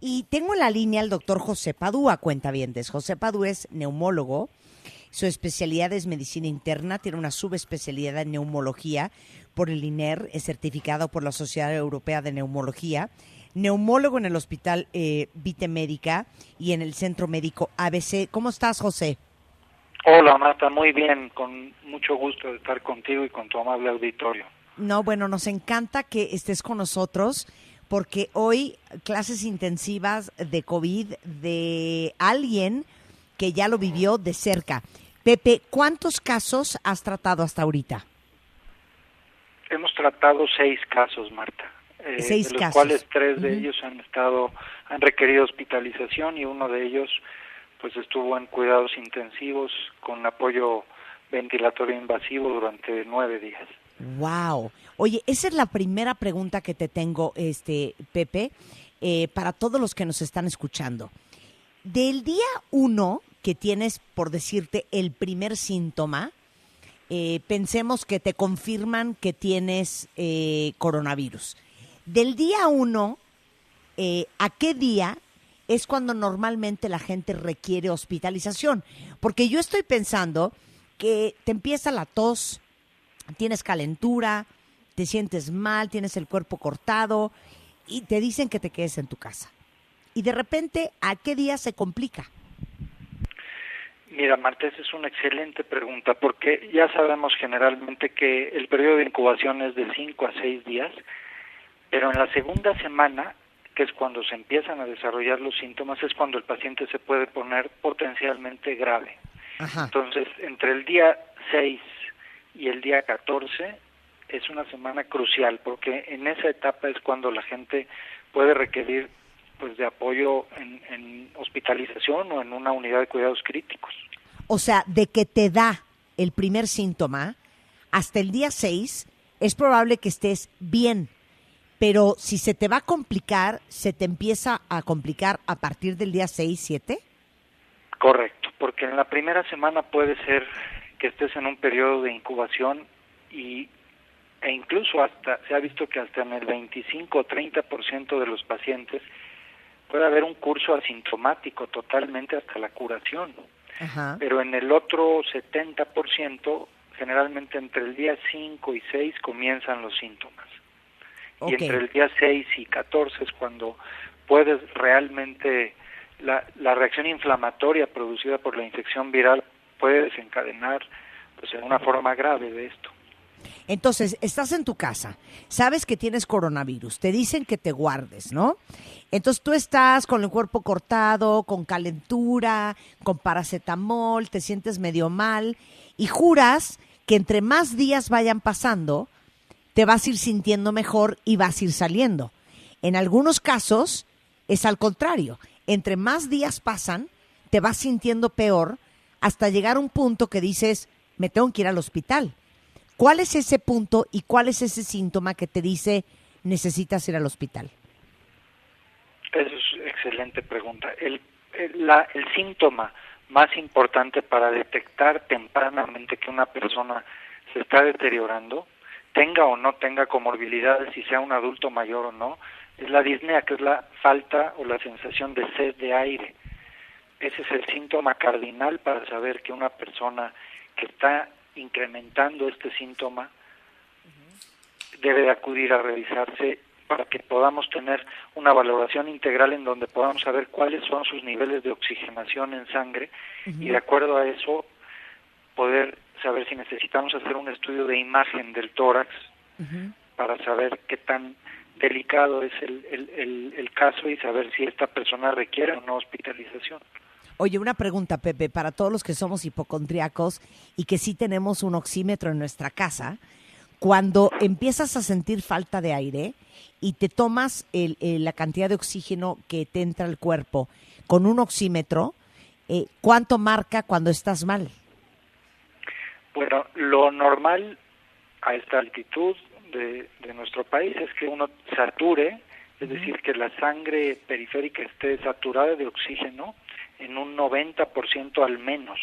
Y tengo en la línea al doctor José Padua, cuentavientes. José Padua es neumólogo, su especialidad es medicina interna, tiene una subespecialidad en neumología por el INER, es certificado por la Sociedad Europea de Neumología, neumólogo en el Hospital Vite Médica y en el Centro Médico ABC. ¿Cómo estás, José? Hola, Marta, muy bien, con mucho gusto de estar contigo y con tu amable auditorio. No, bueno, nos encanta que estés con nosotros porque hoy clases intensivas de COVID de alguien que ya lo vivió de cerca. Pepe, ¿cuántos casos has tratado hasta ahorita? Hemos tratado 6 casos, Marta, 6 de los casos. cuales 3 de ellos han requerido hospitalización y uno de ellos pues estuvo en cuidados intensivos con apoyo ventilatorio invasivo durante 9 días. Wow. Oye, esa es la primera pregunta que te tengo, Pepe, para todos los que nos están escuchando. Del día 1 que tienes, por decirte, el primer síntoma, pensemos que te confirman que tienes coronavirus. Del día 1, ¿a qué día es cuando normalmente la gente requiere hospitalización? Porque yo estoy pensando que te empieza la tos, tienes calentura, te sientes mal, tienes el cuerpo cortado y te dicen que te quedes en tu casa. Y de repente, ¿a qué día se complica? Mira, Marta, esa es una excelente pregunta porque ya sabemos generalmente que el periodo de incubación es de 5 a 6 días, pero en la segunda semana, que es cuando se empiezan a desarrollar los síntomas, es cuando el paciente se puede poner potencialmente grave. Ajá. Entonces, entre el día 6 y el día 14 es una semana crucial porque en esa etapa es cuando la gente puede requerir pues de apoyo en hospitalización o en una unidad de cuidados críticos. O sea, de que te da el primer síntoma hasta el día 6 es probable que estés bien, pero si se te va a complicar, se te empieza a complicar a partir del día 6, 7. Correcto, porque en la primera semana puede ser que estés en un periodo de incubación e incluso hasta se ha visto que hasta en el 25 o 30% de los pacientes puede haber un curso asintomático totalmente hasta la curación. Ajá. Pero en el otro 70%, generalmente entre el día 5 y 6 comienzan los síntomas. Okay. Y entre el día 6 y 14 es cuando puedes realmente, la reacción inflamatoria producida por la infección viral puede desencadenar pues en una forma grave de esto. Entonces, estás en tu casa, sabes que tienes coronavirus, te dicen que te guardes, ¿no? Entonces tú estás con el cuerpo cortado, con calentura, con paracetamol, te sientes medio mal y juras que entre más días vayan pasando, te vas a ir sintiendo mejor y vas a ir saliendo. En algunos casos es al contrario, entre más días pasan, te vas sintiendo peor hasta llegar a un punto que dices, me tengo que ir al hospital. ¿Cuál es ese punto y cuál es ese síntoma que te dice necesitas ir al hospital? Esa es excelente pregunta. El síntoma más importante para detectar tempranamente que una persona se está deteriorando, tenga o no tenga comorbilidades, si sea un adulto mayor o no, es la disnea, que es la falta o la sensación de sed de aire. Ese es el síntoma cardinal para saber que una persona que está incrementando este síntoma debe de acudir a revisarse para que podamos tener una valoración integral en donde podamos saber cuáles son sus niveles de oxigenación en sangre y de acuerdo a eso poder saber si necesitamos hacer un estudio de imagen del tórax para saber qué tan delicado es el caso y saber si esta persona requiere o no hospitalización. Oye, una pregunta, Pepe, para todos los que somos hipocondríacos y que sí tenemos un oxímetro en nuestra casa, cuando empiezas a sentir falta de aire y te tomas la cantidad de oxígeno que te entra al cuerpo con un oxímetro, ¿cuánto marca cuando estás mal? Bueno, lo normal a esta altitud de nuestro país es que uno sature, es decir, que la sangre periférica esté saturada de oxígeno en un 90% al menos.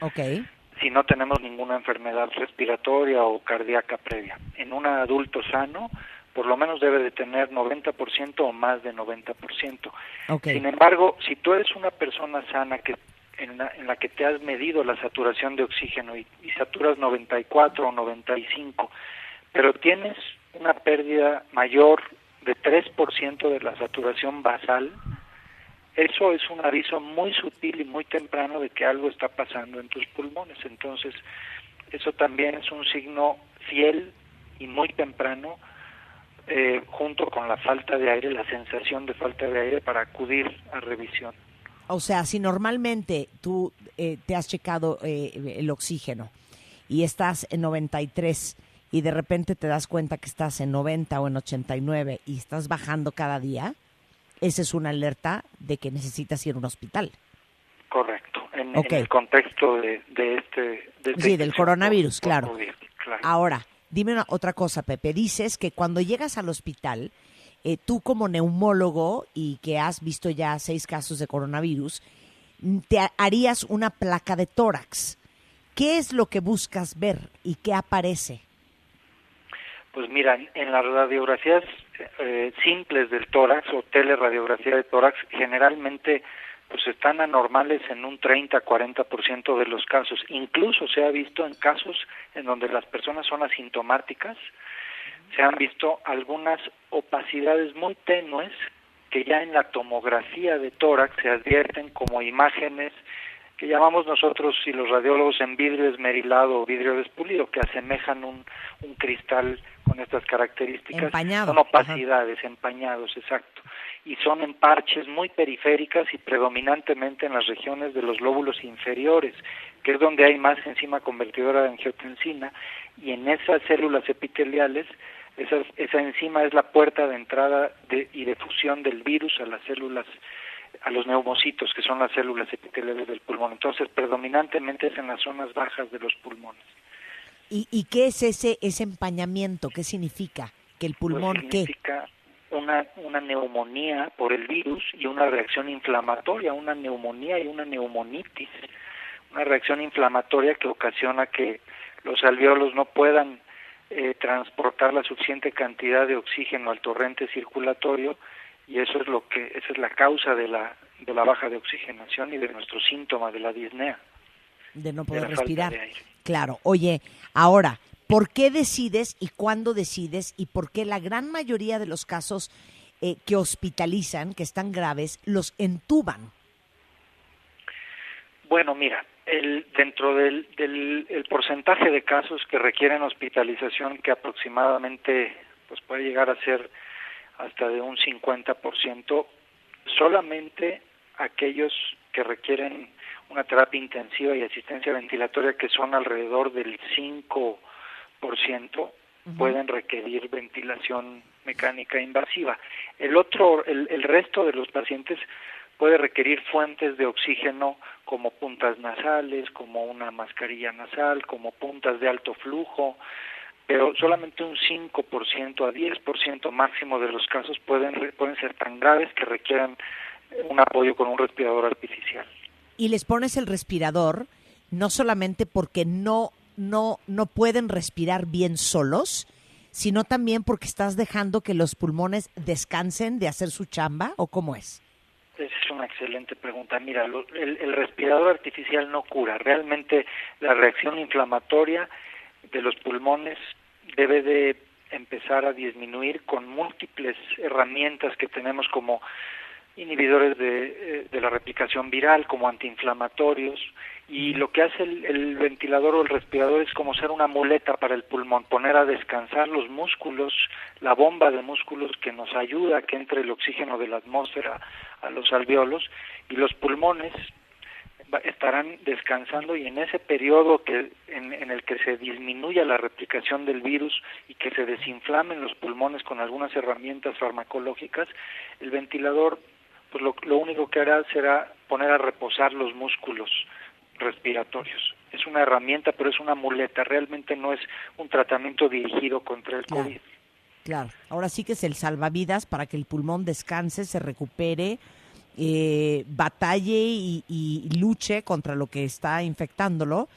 Okay. Si no tenemos ninguna enfermedad respiratoria o cardíaca previa. En un adulto sano por lo menos debe de tener 90% o más de 90%. Okay. Sin embargo, si tú eres una persona sana en la que te has medido la saturación de oxígeno y saturas 94 o 95, pero tienes una pérdida mayor de 3% de la saturación basal, eso es un aviso muy sutil y muy temprano de que algo está pasando en tus pulmones. Entonces, eso también es un signo fiel y muy temprano, junto con la falta de aire, la sensación de falta de aire, para acudir a revisión. O sea, si normalmente tú te has checado el oxígeno y estás en 93 y de repente te das cuenta que estás en 90 o en 89 y estás bajando cada día, esa es una alerta de que necesitas ir a un hospital. Correcto, en el contexto de sí, del coronavirus, claro. COVID, claro. Ahora, dime otra cosa, Pepe. Dices que cuando llegas al hospital, tú como neumólogo y que has visto ya 6 casos de coronavirus, te harías una placa de tórax. ¿Qué es lo que buscas ver y qué aparece? Pues mira, en las radiografías simples del tórax o teleradiografía de tórax, generalmente pues están anormales en un 30-40% de los casos. Incluso se ha visto en casos en donde las personas son asintomáticas, se han visto algunas opacidades muy tenues que ya en la tomografía de tórax se advierten como imágenes que llamamos nosotros y los radiólogos en vidrio esmerilado o vidrio despulido, que asemejan un cristal con estas características. Empañado. Son opacidades, empañados, exacto. Y son en parches muy periféricas y predominantemente en las regiones de los lóbulos inferiores, que es donde hay más enzima convertidora de angiotensina, y en esas células epiteliales, esa enzima es la puerta de entrada y de fusión del virus a las células, a los neumocitos, que son las células epiteliales del pulmón. Entonces, predominantemente es en las zonas bajas de los pulmones. ¿Y qué es ese empañamiento? ¿Qué significa? ¿Que el pulmón pues significa una neumonía por el virus y una reacción inflamatoria, una neumonía y una neumonitis. Una reacción inflamatoria que ocasiona que los alvéolos no puedan transportar la suficiente cantidad de oxígeno al torrente circulatorio, y esa es la causa de la baja de oxigenación y de nuestro síntoma de la disnea. De no poder respirar. Claro. Oye, ahora, ¿por qué decides y cuándo decides y por qué la gran mayoría de los casos que hospitalizan, que están graves, los entuban? Bueno, mira, dentro del porcentaje de casos que requieren hospitalización, que aproximadamente pues puede llegar a ser hasta de un 50%, solamente aquellos que requieren una terapia intensiva y asistencia ventilatoria, que son alrededor del 5%, pueden requerir ventilación mecánica invasiva. El resto de los pacientes puede requerir fuentes de oxígeno como puntas nasales, como una mascarilla nasal, como puntas de alto flujo, pero solamente un 5% a 10% máximo de los casos pueden ser tan graves que requieran un apoyo con un respirador artificial. Y les pones el respirador no solamente porque no pueden respirar bien solos, sino también porque estás dejando que los pulmones descansen de hacer su chamba, ¿o cómo es? Esa es una excelente pregunta. Mira, el respirador artificial no cura. Realmente la reacción inflamatoria de los pulmones debe de empezar a disminuir con múltiples herramientas que tenemos, como inhibidores de la replicación viral, como antiinflamatorios, y lo que hace el ventilador o el respirador es como ser una muleta para el pulmón, poner a descansar los músculos, la bomba de músculos que nos ayuda a que entre el oxígeno de la atmósfera a los alvéolos, y los pulmones estarán descansando, y en ese periodo en el que se disminuya la replicación del virus y que se desinflamen los pulmones con algunas herramientas farmacológicas, el ventilador pues lo único que hará será poner a reposar los músculos respiratorios. Es una herramienta, pero es una muleta, realmente no es un tratamiento dirigido contra el COVID. Claro, ahora sí que es el salvavidas para que el pulmón descanse, se recupere, batalle y luche contra lo que está infectándolo,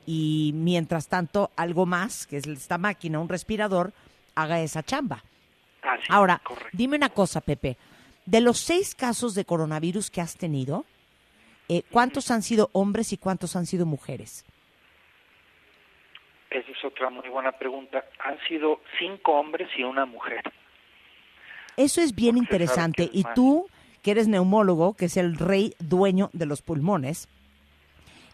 y mientras tanto algo más, que es esta máquina, un respirador, haga esa chamba. Así, Ahora, correcto. dime una cosa, Pepe. De los 6 casos de coronavirus que has tenido, ¿cuántos han sido hombres y cuántos han sido mujeres? Esa es otra muy buena pregunta. Han sido 5 hombres y una mujer. Eso es bien Porque se sabe interesante. que es Y más. tú, que eres neumólogo, que es el rey dueño de los pulmones,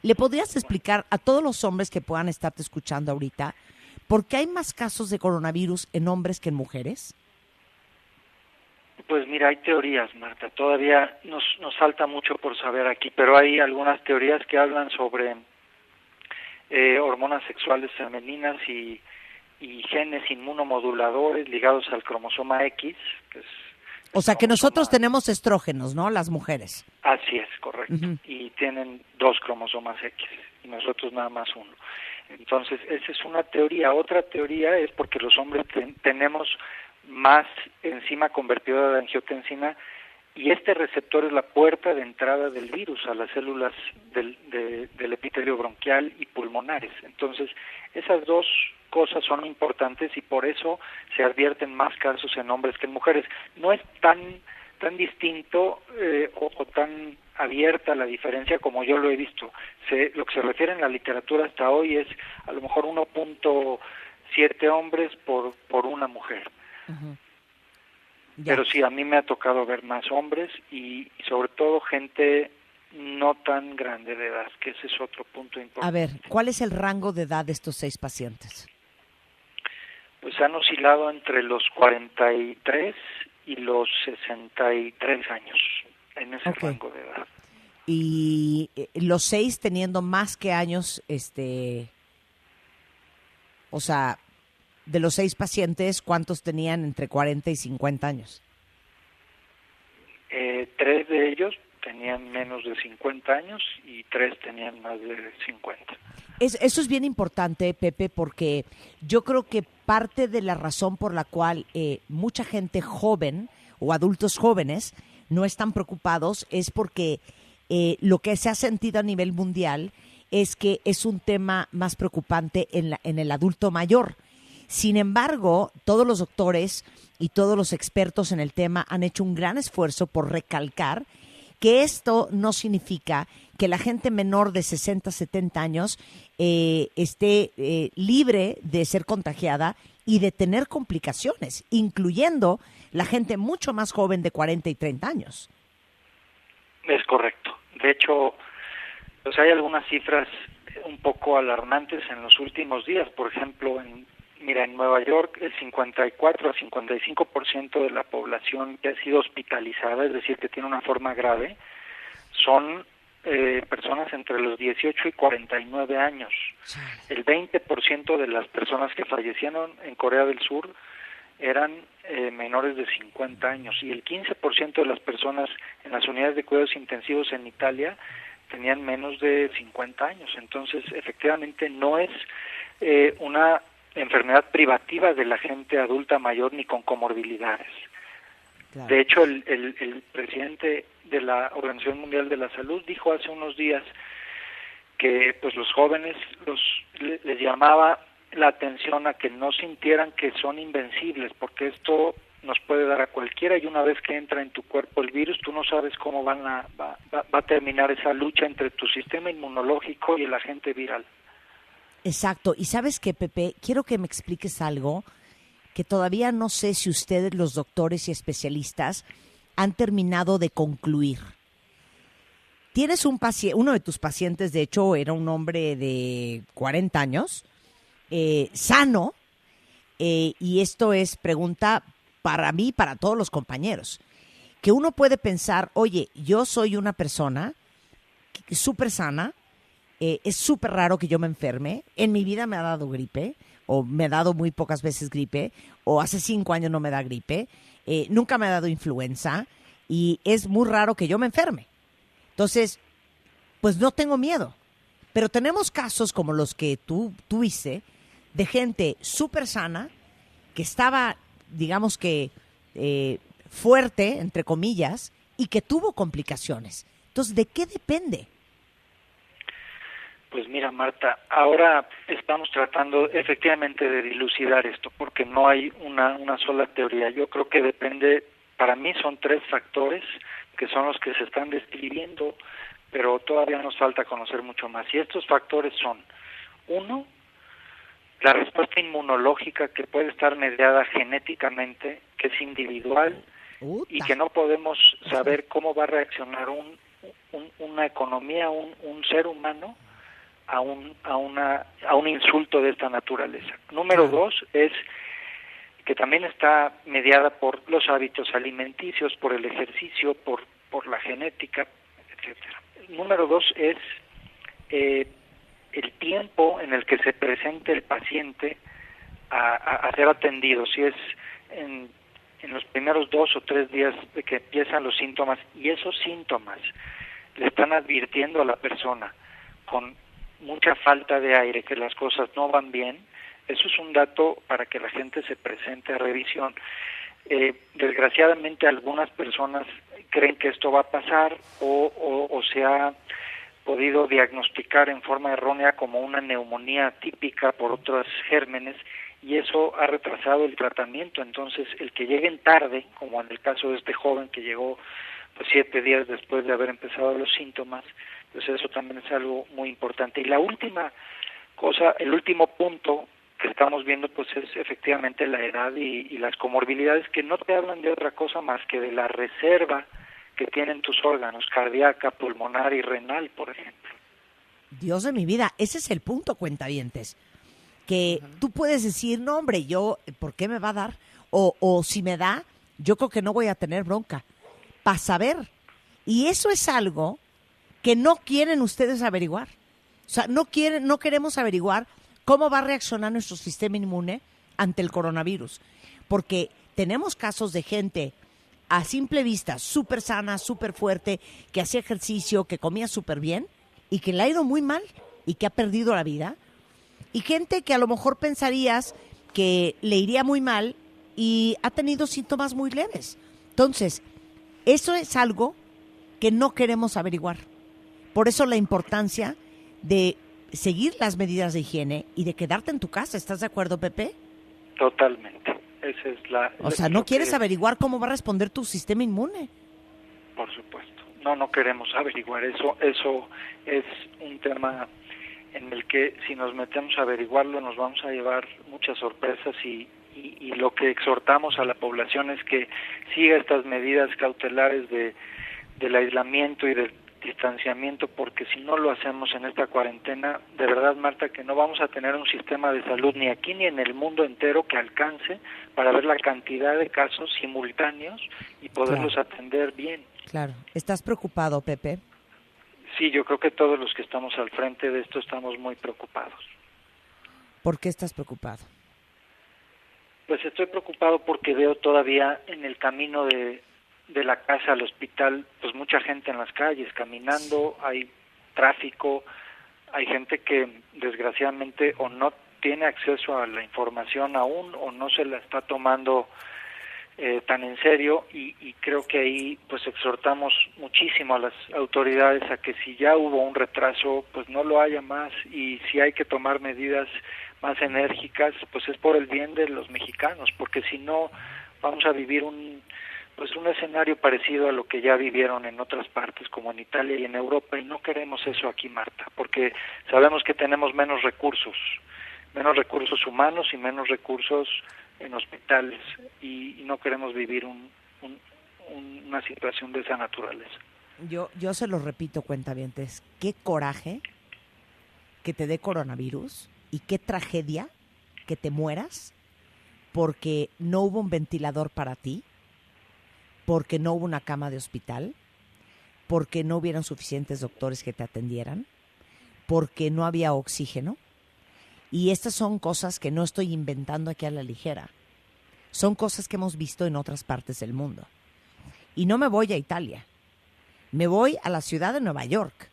¿le podrías explicar a todos los hombres que puedan estarte escuchando ahorita por qué hay más casos de coronavirus en hombres que en mujeres? Pues mira, hay teorías, Marta. Todavía nos falta mucho por saber aquí, pero hay algunas teorías que hablan sobre hormonas sexuales femeninas y genes inmunomoduladores ligados al cromosoma X, que es O el sea, que nosotros cromosoma. tenemos estrógenos, ¿no? Las mujeres. Así es, correcto. Ujú. Y tienen 2 cromosomas X y nosotros nada más uno. Entonces, esa es una teoría. Otra teoría es porque los hombres tenemos más enzima convertidora de angiotensina y este receptor es la puerta de entrada del virus a las células del epitelio bronquial y pulmonares. Entonces, esas 2 cosas son importantes y por eso se advierten más casos en hombres que en mujeres. No es tan distinto o tan abierta la diferencia como yo lo he visto. Lo que se refiere en la literatura hasta hoy es a lo mejor 1.7 hombres por una mujer. Uh-huh. Pero sí, a mí me ha tocado ver más hombres y sobre todo gente no tan grande de edad, que ese es otro punto importante. A ver, ¿cuál es el rango de edad de estos 6 pacientes? Pues han oscilado entre los 43 y los 63 años, en ese rango de edad. Y los 6 teniendo más que años, o sea, de los 6 pacientes, ¿cuántos tenían entre 40 y 50 años? 3 de ellos tenían menos de 50 años y 3 tenían más de 50. Eso es bien importante, Pepe, porque yo creo que parte de la razón por la cual mucha gente joven o adultos jóvenes no están preocupados es porque lo que se ha sentido a nivel mundial es que es un tema más preocupante en el adulto mayor. Sin embargo, todos los doctores y todos los expertos en el tema han hecho un gran esfuerzo por recalcar que esto no significa que la gente menor de 60, 70 años esté libre de ser contagiada y de tener complicaciones, incluyendo la gente mucho más joven de 40 y 30 años. Es correcto. De hecho, pues hay algunas cifras un poco alarmantes en los últimos días. Por ejemplo, en Nueva York el 54 a 55% de la población que ha sido hospitalizada, es decir, que tiene una forma grave, son personas entre los 18 y 49 años. El 20% de las personas que fallecieron en Corea del Sur eran menores de 50 años y el 15% de las personas en las unidades de cuidados intensivos en Italia tenían menos de 50 años. Entonces, efectivamente, no es una enfermedad privativa de la gente adulta mayor ni con comorbilidades. Claro. De hecho, el presidente de la Organización Mundial de la Salud dijo hace unos días que pues los jóvenes les llamaba la atención a que no sintieran que son invencibles, porque esto nos puede dar a cualquiera y una vez que entra en tu cuerpo el virus, tú no sabes cómo va a terminar esa lucha entre tu sistema inmunológico y el agente viral. Exacto. Y ¿sabes qué, Pepe? Quiero que me expliques algo que todavía no sé si ustedes, los doctores y especialistas, han terminado de concluir. Tienes un paciente, uno de tus pacientes, de hecho, era un hombre de 40 años, sano, y esto es pregunta para mí, para todos los compañeros, que uno puede pensar, oye, yo soy una persona súper sana, es súper raro que yo me enferme, en mi vida me ha dado gripe, o me ha dado muy pocas veces gripe, o hace 5 años no me da gripe, nunca me ha dado influenza, y es muy raro que yo me enferme. Entonces, pues no tengo miedo. Pero tenemos casos como los que tú tuviste, de gente súper sana, que estaba, digamos que, fuerte, entre comillas, y que tuvo complicaciones. Entonces, ¿de qué depende? Pues mira, Marta, ahora estamos tratando efectivamente de dilucidar esto, porque no hay una sola teoría. Yo creo que depende, para mí son 3 factores que son los que se están describiendo, pero todavía nos falta conocer mucho más. Y estos factores son, 1, la respuesta inmunológica, que puede estar mediada genéticamente, que es individual y que no podemos saber cómo va a reaccionar una economía, un ser humano a un insulto de esta naturaleza. Número 2 es que también está mediada por los hábitos alimenticios, por el ejercicio, por la genética, etcétera. Número 2 es el tiempo en el que se presente el paciente a ser atendido, si es en los primeros 2 o 3 días de que empiezan los síntomas, y esos síntomas le están advirtiendo a la persona con mucha falta de aire, que las cosas no van bien. Eso es un dato para que la gente se presente a revisión. Desgraciadamente algunas personas creen que esto va a pasar o se ha podido diagnosticar en forma errónea como una neumonía típica por otros gérmenes, y eso ha retrasado el tratamiento. Entonces, el que lleguen tarde, como en el caso de este joven que llegó 7 días después de haber empezado los síntomas, pues eso también es algo muy importante. Y la última cosa, el último punto que estamos viendo, pues es efectivamente la edad y las comorbilidades, que no te hablan de otra cosa más que de la reserva que tienen tus órganos, cardíaca, pulmonar y renal, por ejemplo. Dios de mi vida, ese es el punto, cuentavientes. Que tú puedes decir, no hombre, yo, ¿por qué me va a dar? O si me da, yo creo que no voy a tener bronca. Para saber. Y eso es algo que no quieren ustedes averiguar. O sea, no queremos averiguar cómo va a reaccionar nuestro sistema inmune ante el coronavirus. Porque tenemos casos de gente a simple vista súper sana, súper fuerte, que hacía ejercicio, que comía súper bien y que le ha ido muy mal y que ha perdido la vida. Y gente que a lo mejor pensarías que le iría muy mal y ha tenido síntomas muy leves. Entonces, eso es algo que no queremos averiguar. Por eso la importancia de seguir las medidas de higiene y de quedarte en tu casa. ¿Estás de acuerdo, Pepe? Totalmente. Esa es la... O sea, ¿no quieres averiguar cómo va a responder tu sistema inmune? Por supuesto. No queremos averiguar eso. Eso es un tema en el que si nos metemos a averiguarlo nos vamos a llevar muchas sorpresas, y lo que exhortamos a la población es que siga estas medidas cautelares del aislamiento y del distanciamiento, porque si no lo hacemos en esta cuarentena, de verdad, Marta, que no vamos a tener un sistema de salud ni aquí ni en el mundo entero que alcance para ver la cantidad de casos simultáneos y poderlos atender bien. Claro. ¿Estás preocupado, Pepe? Sí, yo creo que todos los que estamos al frente de esto estamos muy preocupados. ¿Por qué estás preocupado? Pues estoy preocupado porque veo todavía en el camino de la casa al hospital, pues mucha gente en las calles caminando, hay tráfico, hay gente que desgraciadamente o no tiene acceso a la información aún o no se la está tomando tan en serio, y creo que ahí pues exhortamos muchísimo a las autoridades a que si ya hubo un retraso, pues no lo haya más, y si hay que tomar medidas más enérgicas, pues es por el bien de los mexicanos, porque si no vamos a vivir un escenario parecido a lo que ya vivieron en otras partes como en Italia y en Europa, y no queremos eso aquí, Marta, porque sabemos que tenemos menos recursos humanos y menos recursos en hospitales, y no queremos vivir una situación de esa naturaleza. Yo se lo repito, cuentavientes, qué coraje que te dé coronavirus y qué tragedia que te mueras porque no hubo un ventilador para ti, porque no hubo una cama de hospital, porque no hubieran suficientes doctores que te atendieran, porque no había oxígeno. Y estas son cosas que no estoy inventando aquí a la ligera. Son cosas que hemos visto en otras partes del mundo. Y no me voy a Italia. Me voy a la ciudad de Nueva York,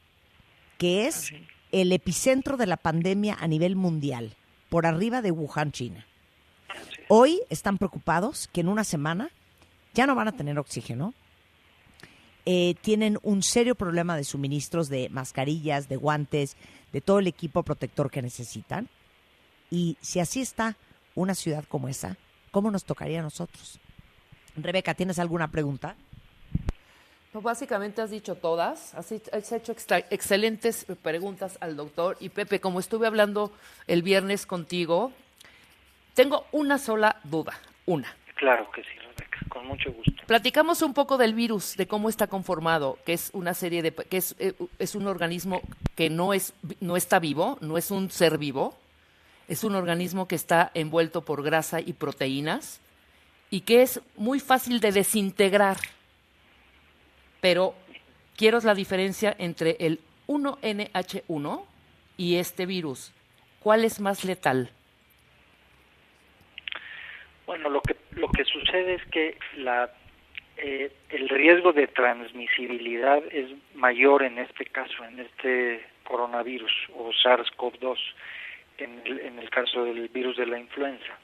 que es el epicentro de la pandemia a nivel mundial, por arriba de Wuhan, China. Hoy están preocupados que en una semana ya no van a tener oxígeno. Tienen un serio problema de suministros de mascarillas, de guantes, de todo el equipo protector que necesitan. Y si así está una ciudad como esa, ¿cómo nos tocaría a nosotros? Rebeca, ¿tienes alguna pregunta? No, básicamente has dicho todas, has hecho excelentes preguntas al doctor. Y Pepe, como estuve hablando el viernes contigo, tengo una sola duda, una. Claro que sí, Rebeca, con mucho gusto. Platicamos un poco del virus, de cómo está conformado, que es una serie de, que es un organismo que no está vivo, no es un ser vivo, es un organismo que está envuelto por grasa y proteínas y que es muy fácil de desintegrar. Pero quiero la diferencia entre el 1NH1 y este virus. ¿Cuál es más letal? Bueno, lo que sucede es que el riesgo de transmisibilidad es mayor en este caso, en este coronavirus o SARS-CoV-2, en el caso del virus de la influenza.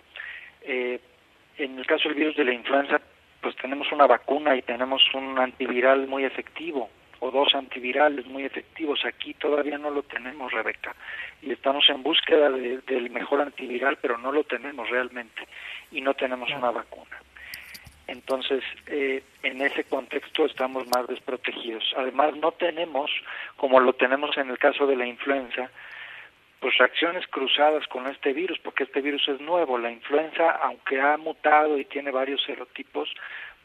En el caso del virus de la influenza, pues tenemos una vacuna y tenemos un antiviral muy efectivo, o dos antivirales muy efectivos. Aquí todavía no lo tenemos, Rebeca, y estamos en búsqueda del mejor antiviral, pero no lo tenemos realmente, y no tenemos una vacuna. Entonces, en ese contexto estamos más desprotegidos. Además, no tenemos, como lo tenemos en el caso de la influenza, pues reacciones cruzadas con este virus, porque este virus es nuevo. La influenza, aunque ha mutado y tiene varios serotipos,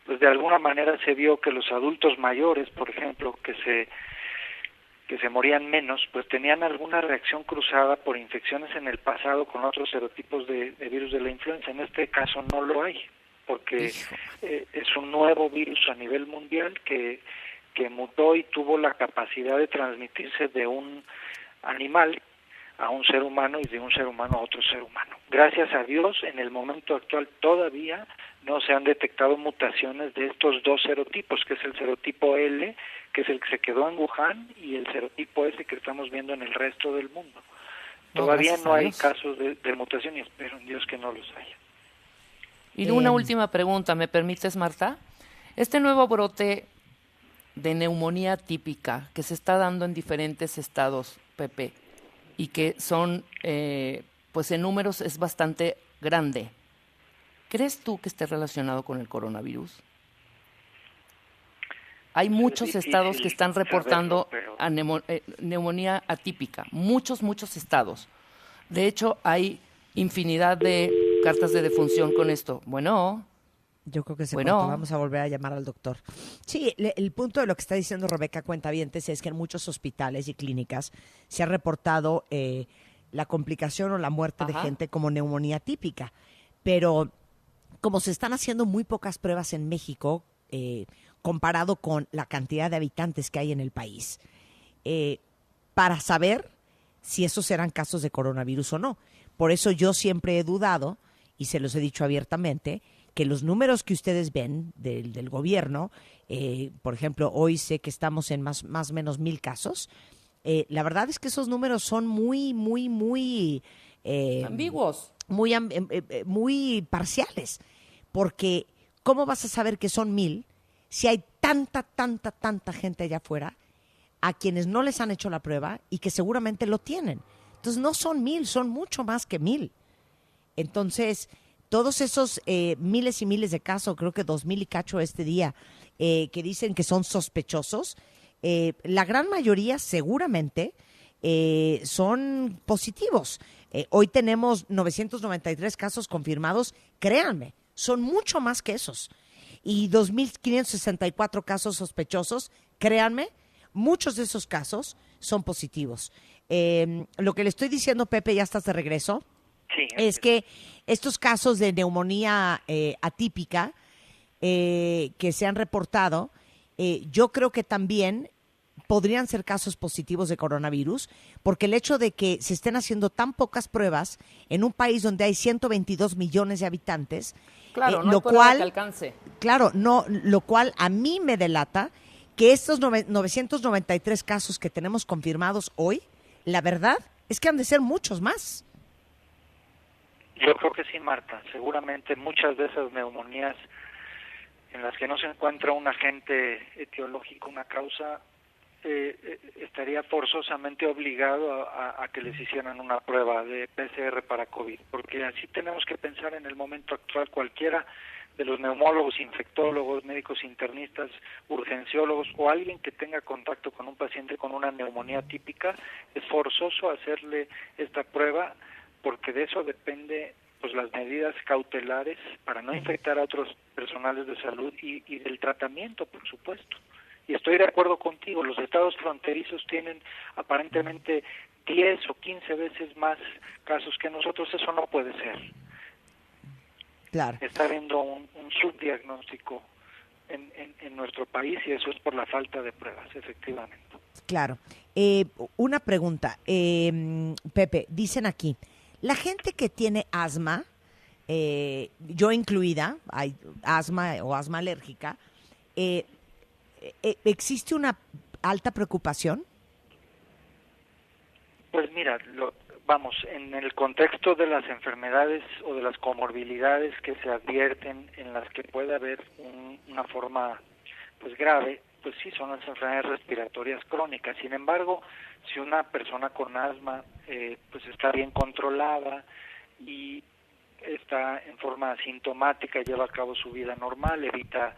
pues de alguna manera se vio que los adultos mayores, por ejemplo, que se morían menos, pues tenían alguna reacción cruzada por infecciones en el pasado con otros serotipos de virus de la influenza. En este caso no lo hay, porque es un nuevo virus a nivel mundial que mutó y tuvo la capacidad de transmitirse de un animal a un ser humano y de un ser humano a otro ser humano. Gracias a Dios, en el momento actual todavía no se han detectado mutaciones de estos dos serotipos, que es el serotipo L, que es el que se quedó en Wuhan, y el serotipo S que estamos viendo en el resto del mundo. Todavía no hay casos de mutación y espero en Dios que no los haya. Y una última pregunta, ¿me permites, Marta? Este nuevo brote de neumonía típica que se está dando en diferentes estados, Pepe, y que son, pues en números es bastante grande. ¿Crees tú que esté relacionado con el coronavirus? Hay muchos estados que están reportando neumonía atípica, muchos estados. De hecho, hay infinidad de cartas de defunción con esto. Bueno, yo creo que vamos a volver a llamar al doctor. Sí, el punto de lo que está diciendo Rebeca Cuentavientes es que en muchos hospitales y clínicas se ha reportado la complicación o la muerte de gente como neumonía típica. Pero como se están haciendo muy pocas pruebas en México, comparado con la cantidad de habitantes que hay en el país, para saber si esos serán casos de coronavirus o no. Por eso yo siempre he dudado, y se los he dicho abiertamente, que los números que ustedes ven del gobierno, por ejemplo, hoy sé que estamos en más o menos 1,000 casos, la verdad es que esos números son muy ambiguos, muy parciales, porque ¿cómo vas a saber que son 1,000 si hay tanta gente allá afuera a quienes no les han hecho la prueba y que seguramente lo tienen? Entonces no son 1,000, son mucho más que 1,000. Entonces, todos esos miles y miles de casos, creo que 2,000 y cacho este día, que dicen que son sospechosos, la gran mayoría seguramente son positivos. Hoy tenemos 993 casos confirmados, créanme, son mucho más que esos. Y 2,564 casos sospechosos, créanme, muchos de esos casos son positivos. Lo que le estoy diciendo, Pepe, ya estás de regreso. Sí, es que estos casos de neumonía atípica que se han reportado, yo creo que también podrían ser casos positivos de coronavirus, porque el hecho de que se estén haciendo tan pocas pruebas en un país donde hay 122 millones de habitantes, claro, no lo hay prueba cual, que alcance. Claro, no, lo cual a mí me delata que estos 993 casos que tenemos confirmados hoy, la verdad es que han de ser muchos más. Yo creo que sí, Marta. Seguramente muchas de esas neumonías en las que no se encuentra un agente etiológico, una causa, estaría forzosamente obligado a que les hicieran una prueba de PCR para COVID, porque así tenemos que pensar en el momento actual. Cualquiera de los neumólogos, infectólogos, médicos internistas, urgenciólogos o alguien que tenga contacto con un paciente con una neumonía típica, es forzoso hacerle esta prueba, porque de eso depende pues las medidas cautelares para no infectar a otros personales de salud y del tratamiento, por supuesto. Y estoy de acuerdo contigo, los estados fronterizos tienen aparentemente 10 o 15 veces más casos que nosotros. Eso no puede ser. Claro. Está habiendo un subdiagnóstico en nuestro país, y eso es por la falta de pruebas, efectivamente. Claro. Una pregunta, Pepe, dicen aquí, la gente que tiene asma, yo incluida, hay asma o asma alérgica, ¿existe una alta preocupación? Pues mira, vamos, en el contexto de las enfermedades o de las comorbilidades que se advierten, en las que puede haber una forma pues grave, pues sí, son las enfermedades respiratorias crónicas. Sin embargo, si una persona con asma pues está bien controlada y está en forma asintomática, lleva a cabo su vida normal, evita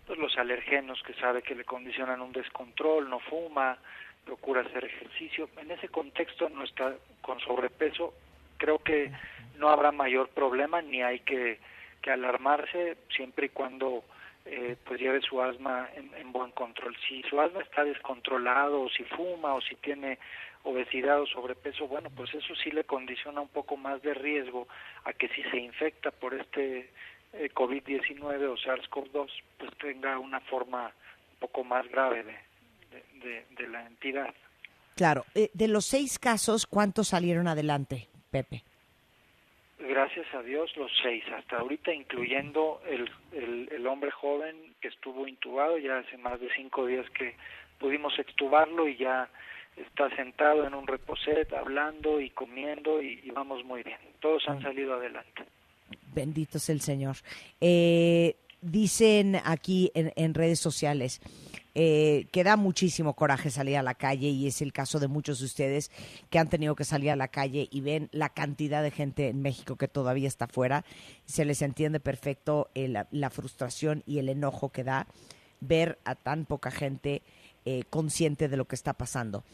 pues los alergenos que sabe que le condicionan un descontrol, no fuma, procura hacer ejercicio, en ese contexto no está con sobrepeso, creo que no habrá mayor problema, ni hay que alarmarse, siempre y cuando pues lleve su asma en buen control. Si su asma está descontrolado, o si fuma, o si tiene obesidad o sobrepeso, bueno, pues eso sí le condiciona un poco más de riesgo a que si se infecta por este COVID-19 o SARS-CoV-2, pues tenga una forma un poco más grave de la entidad. Claro. De los 6 casos, ¿cuántos salieron adelante, Pepe? Gracias a Dios, los 6, hasta ahorita, incluyendo el hombre joven que estuvo intubado. Ya hace más de 5 días que pudimos extubarlo y ya está sentado en un reposet, hablando y comiendo, y vamos muy bien. Todos han salido adelante. Bendito es el Señor. Dicen aquí en redes sociales que da muchísimo coraje salir a la calle, y es el caso de muchos de ustedes que han tenido que salir a la calle y ven la cantidad de gente en México que todavía está afuera. Se les entiende perfecto la frustración y el enojo que da ver a tan poca gente consciente de lo que está pasando.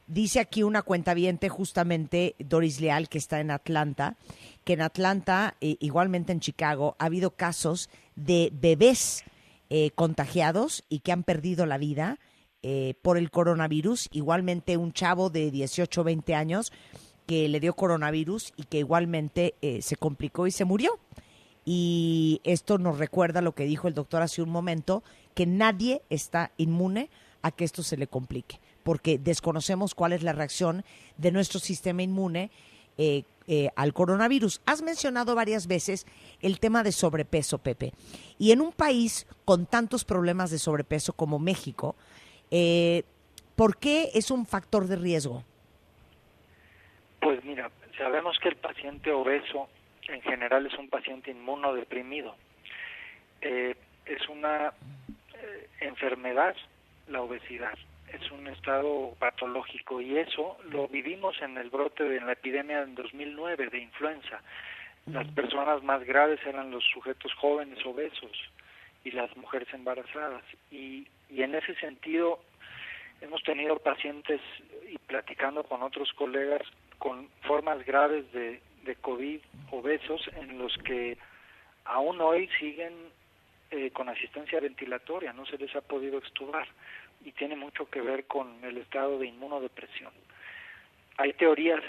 Dice aquí una cuentaviente, justamente Doris Leal, que está en Atlanta, que en Atlanta, igualmente en Chicago, ha habido casos de bebés contagiados y que han perdido la vida por el coronavirus. Igualmente un chavo de 18 o 20 años que le dio coronavirus y que igualmente se complicó y se murió. Y esto nos recuerda lo que dijo el doctor hace un momento, que nadie está inmune a que esto se le complique, porque desconocemos cuál es la reacción de nuestro sistema inmune al coronavirus. Has mencionado varias veces el tema de sobrepeso, Pepe, y en un país con tantos problemas de sobrepeso como México, ¿por qué es un factor de riesgo? Pues mira, sabemos que el paciente obeso en general es un paciente inmunodeprimido. Es una enfermedad, la obesidad. Es un estado patológico, y eso lo vivimos en el brote de la epidemia en 2009 de influenza. Las personas más graves eran los sujetos jóvenes obesos y las mujeres embarazadas. Y en ese sentido hemos tenido pacientes, y platicando con otros colegas, con formas graves de COVID, obesos, en los que aún hoy siguen con asistencia ventilatoria, no se les ha podido extubar, y tiene mucho que ver con el estado de inmunodepresión. Hay teorías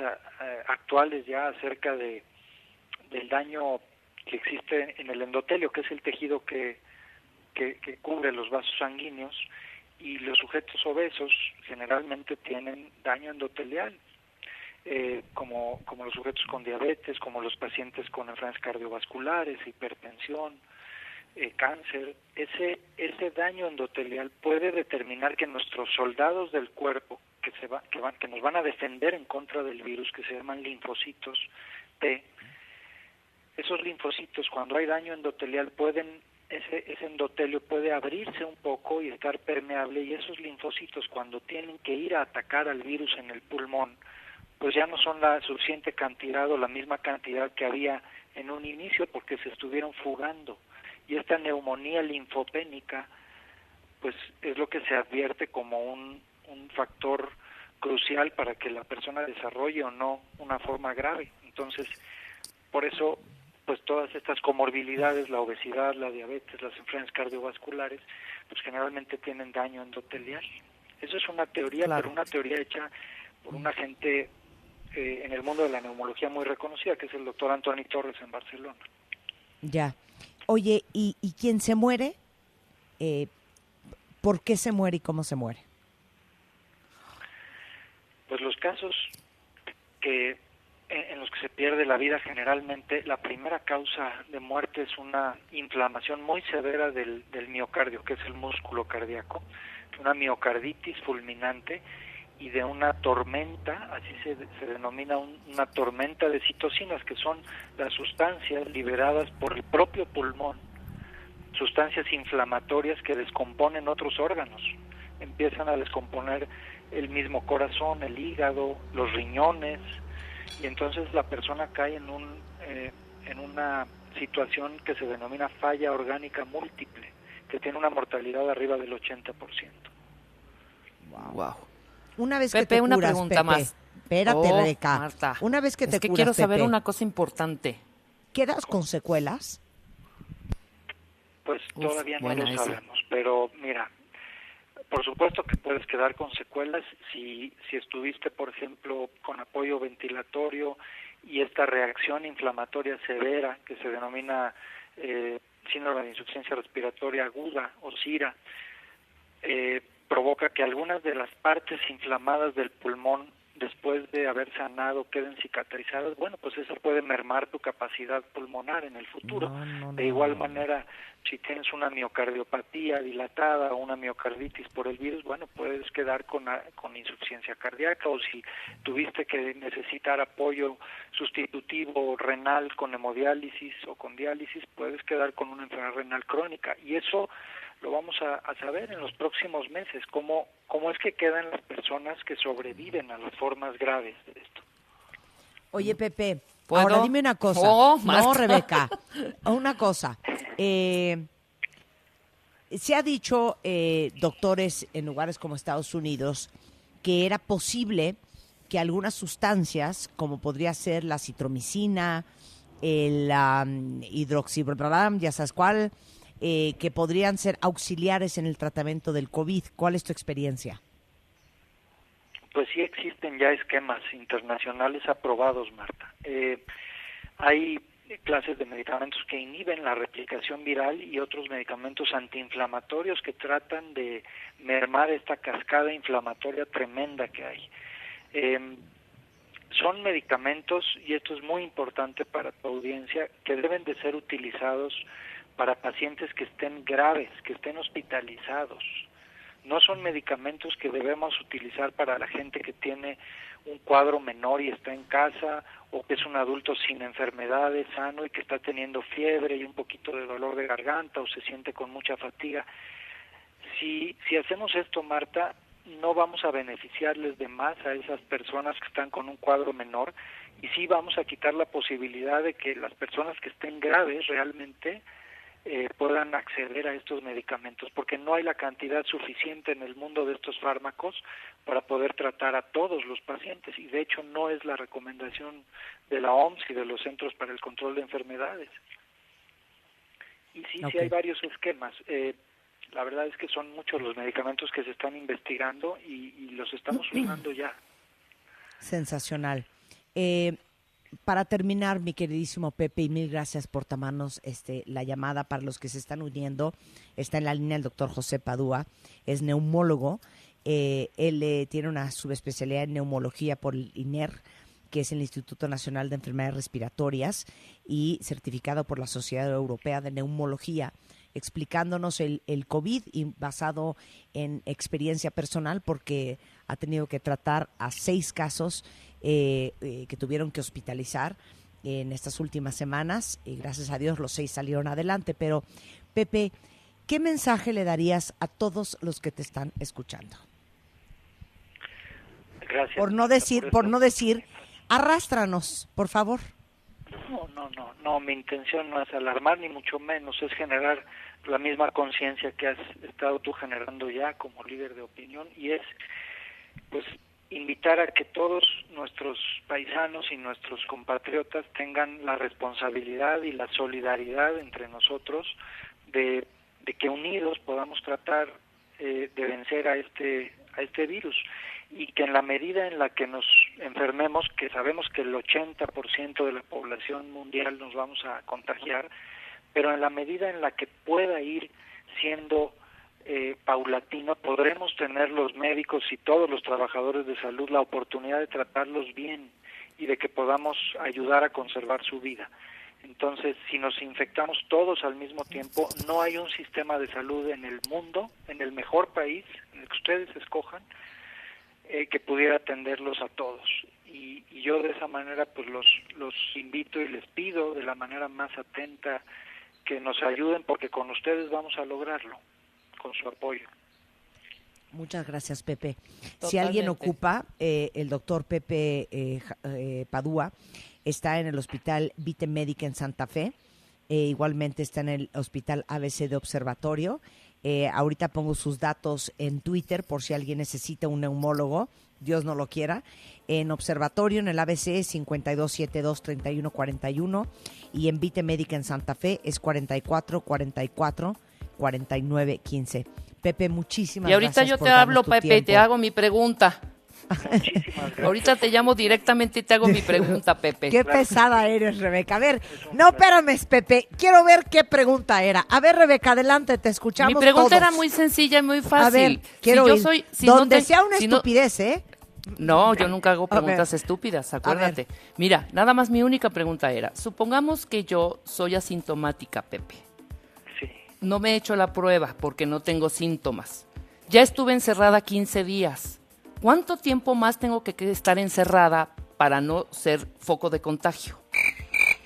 actuales ya acerca del daño que existe en el endotelio, que es el tejido que cubre los vasos sanguíneos, y los sujetos obesos generalmente tienen daño endotelial, como los sujetos con diabetes, como los pacientes con enfermedades cardiovasculares, hipertensión, cáncer. Ese daño endotelial puede determinar que nuestros soldados del cuerpo que nos van a defender en contra del virus, que se llaman linfocitos T, esos linfocitos, cuando hay daño endotelial, pueden ese endotelio puede abrirse un poco y estar permeable, y esos linfocitos, cuando tienen que ir a atacar al virus en el pulmón, pues ya no son la suficiente cantidad o la misma cantidad que había en un inicio, porque se estuvieron fugando. Y esta neumonía linfopénica, pues es lo que se advierte como un factor crucial para que la persona desarrolle o no una forma grave. Entonces, por eso, pues todas estas comorbilidades, la obesidad, la diabetes, las enfermedades cardiovasculares, pues generalmente tienen daño endotelial. Eso es una teoría, Claro. pero una teoría hecha por una gente en el mundo de la neumología muy reconocida, que es el doctor Antoni Torres en Barcelona. Ya. Oye, ¿y quién se muere? ¿Por qué se muere y cómo se muere? Pues los casos que en los que se pierde la vida, generalmente la primera causa de muerte es una inflamación muy severa del miocardio, que es el músculo cardíaco, una miocarditis fulminante y de una tormenta, así se denomina una tormenta de citocinas, que son las sustancias liberadas por el propio pulmón, sustancias inflamatorias que descomponen otros órganos, empiezan a descomponer el mismo corazón, el hígado, los riñones, y entonces la persona cae en una situación que se denomina falla orgánica múltiple, que tiene una mortalidad arriba del 80%. Wow. Una vez Pepe, que te una curas, pregunta Pepe, más. espérate, Rebeca. Marta, Una vez que te es que curas, quiero saber Pepe, una cosa importante. ¿quedas con secuelas? Pues todavía no buena lo esa. sabemos, pero mira, por supuesto que puedes quedar con secuelas si estuviste, por ejemplo, con apoyo ventilatorio y esta reacción inflamatoria severa que se denomina síndrome de insuficiencia respiratoria aguda o SIRA, provoca que algunas de las partes inflamadas del pulmón, después de haber sanado, queden cicatrizadas. Bueno, pues eso puede mermar tu capacidad pulmonar en el futuro. De igual manera, si tienes una miocardiopatía dilatada o una miocarditis por el virus, bueno, puedes quedar con insuficiencia cardíaca, o si tuviste que necesitar apoyo sustitutivo renal con hemodiálisis o con diálisis, puedes quedar con una enfermedad renal crónica. Y eso lo vamos a saber en los próximos meses, cómo es que quedan las personas que sobreviven a las formas graves de esto. Oye, Pepe, ¿Puedo? ahora dime una cosa. Oh, no, Marta. Rebeca, una cosa. Se ha dicho, doctores en lugares como Estados Unidos, que era posible que algunas sustancias, como podría ser la citromicina, el hidroxibutram, ya sabes cuál, que podrían ser auxiliares en el tratamiento del COVID. ¿Cuál es tu experiencia? Pues sí existen ya esquemas internacionales aprobados, Marta. Hay clases de medicamentos que inhiben la replicación viral y otros medicamentos antiinflamatorios que tratan de mermar esta cascada inflamatoria tremenda que hay. Son medicamentos, y esto es muy importante para tu audiencia, que deben de ser utilizados para pacientes que estén graves, que estén hospitalizados. No son medicamentos que debemos utilizar para la gente que tiene un cuadro menor y está en casa, o que es un adulto sin enfermedades, sano, y que está teniendo fiebre y un poquito de dolor de garganta o se siente con mucha fatiga. Si hacemos esto, Marta, no vamos a beneficiarles de más a esas personas que están con un cuadro menor, y sí vamos a quitar la posibilidad de que las personas que estén graves realmente puedan acceder a estos medicamentos, porque no hay la cantidad suficiente en el mundo de estos fármacos para poder tratar a todos los pacientes, y de hecho no es la recomendación de la OMS y de los Centros para el Control de Enfermedades. Y sí hay varios esquemas. La verdad es que son muchos los medicamentos que se están investigando y los estamos usando ya. Sensacional. Para terminar, mi queridísimo Pepe, y mil gracias por tomarnos la llamada. Para los que se están uniendo, está en la línea el doctor José Padua, es neumólogo. Él tiene una subespecialidad en neumología por el INER, que es el Instituto Nacional de Enfermedades Respiratorias, y certificado por la Sociedad Europea de Neumología, explicándonos el COVID, y basado en experiencia personal, porque ha tenido que tratar a 6 casos que tuvieron que hospitalizar, en estas últimas semanas, y gracias a Dios los 6 salieron adelante. Pero, Pepe, ¿qué mensaje le darías a todos los que te están escuchando? Gracias. Por no decir, arrástranos, por favor. No, mi intención no es alarmar, ni mucho menos, es generar la misma conciencia que has estado tú generando ya como líder de opinión, y es, pues, invitar a que todos nuestros paisanos y nuestros compatriotas tengan la responsabilidad y la solidaridad entre nosotros de que unidos podamos tratar de vencer a este virus, y que en la medida en la que nos enfermemos, que sabemos que el 80% de la población mundial nos vamos a contagiar, pero en la medida en la que pueda ir siendo paulatino, podremos tener los médicos y todos los trabajadores de salud la oportunidad de tratarlos bien y de que podamos ayudar a conservar su vida. Entonces, si nos infectamos todos al mismo tiempo, no hay un sistema de salud en el mundo, en el mejor país, en el que ustedes escojan, que pudiera atenderlos a todos. Y yo de esa manera pues los invito y les pido de la manera más atenta que nos ayuden, porque con ustedes vamos a lograrlo, con su apoyo. Muchas gracias, Pepe. Totalmente. Si alguien ocupa, el doctor Pepe Padua está en el Hospital Vite Médica en Santa Fe, igualmente está en el Hospital ABC de Observatorio. Ahorita pongo sus datos en Twitter por si alguien necesita un neumólogo, Dios no lo quiera. En Observatorio, en el ABC, 5272-3141, y en Vite Médica en Santa Fe es 44-49-15. Pepe, muchísimas gracias. Y ahorita yo por te hablo, darnos tu Pepe, tiempo. te hago mi pregunta. Muchísimas gracias. Ahorita te llamo directamente y te hago mi pregunta, Pepe. Qué pesada eres, Rebeca. A ver, no, espérame, Pepe. Quiero ver qué pregunta era. A ver, Rebeca, adelante, te escuchamos. Mi pregunta todos. era muy sencilla y muy fácil. A ver, quiero si yo oír. soy, si Donde no te- sea una si no- estupidez, ¿eh? No, yo nunca hago A ver. preguntas estúpidas, acuérdate. A Mira, nada más mi única pregunta era, supongamos que yo soy asintomática, Pepe. Sí. No me he hecho la prueba porque no tengo síntomas. Ya estuve encerrada 15 días. ¿Cuánto tiempo más tengo que estar encerrada para no ser foco de contagio?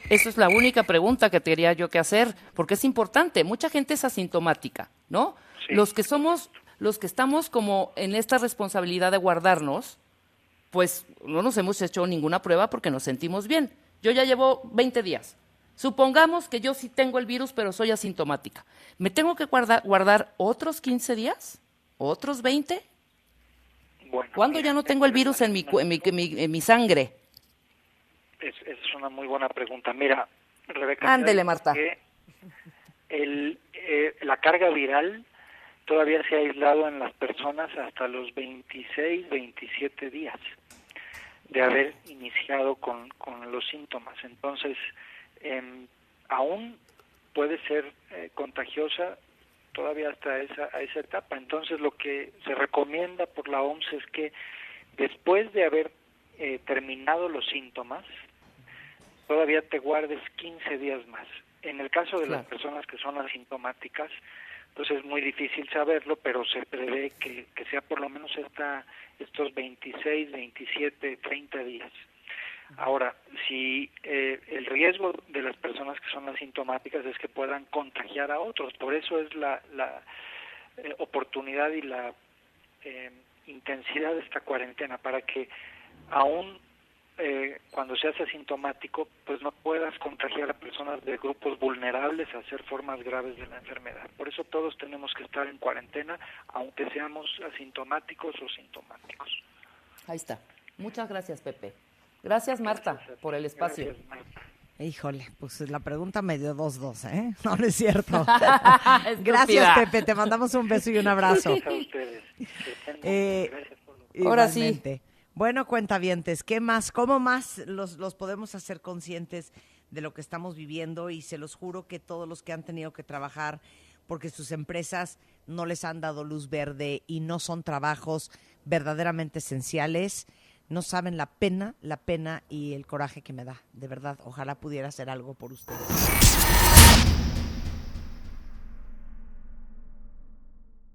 Esa es la única pregunta que quería yo que hacer, porque es importante. Mucha gente es asintomática, ¿no? Sí. Los que estamos como en esta responsabilidad de guardarnos, pues no nos hemos hecho ninguna prueba porque nos sentimos bien. Yo ya llevo 20 días. Supongamos que yo sí tengo el virus, pero soy asintomática. ¿Me tengo que guardar otros 15 días? ¿Otros 20? Bueno, ¿Cuándo mira, ya no tengo el virus en mi sangre? Es una muy buena pregunta. Mira, Rebeca, Ándele, ¿sabes Marta. que la carga viral todavía se ha aislado en las personas hasta los 26, 27 días de haber iniciado con los síntomas? Entonces, aún puede ser contagiosa todavía hasta esa etapa. Entonces, lo que se recomienda por la OMS es que después de haber terminado los síntomas, todavía te guardes 15 días más. En el caso de las personas que son asintomáticas, pues es muy difícil saberlo, pero se prevé que sea por lo menos estos 26, 27, 30 días. Ahora, si el riesgo de las personas que son asintomáticas es que puedan contagiar a otros, por eso es la oportunidad y la intensidad de esta cuarentena, para que aún cuando seas asintomático, pues no puedas contagiar a personas de grupos vulnerables a hacer formas graves de la enfermedad. Por eso todos tenemos que estar en cuarentena, aunque seamos asintomáticos o sintomáticos. Ahí está. Muchas gracias, Pepe. Gracias, Marta, Gracias a ti. por el espacio. Gracias, Marta. Híjole, pues la pregunta me dio 2-2, ¿eh? No, no es cierto. Estúpida. Gracias, Pepe. Te mandamos un beso y un abrazo. Gracias a ustedes. Gracias por lo... Ahora sí. Igualmente. Bueno, cuentavientes, ¿qué más? ¿Cómo más los podemos hacer conscientes de lo que estamos viviendo? Y se los juro que todos los que han tenido que trabajar porque sus empresas no les han dado luz verde y no son trabajos verdaderamente esenciales, no saben la pena y el coraje que me da. De verdad, ojalá pudiera hacer algo por ustedes.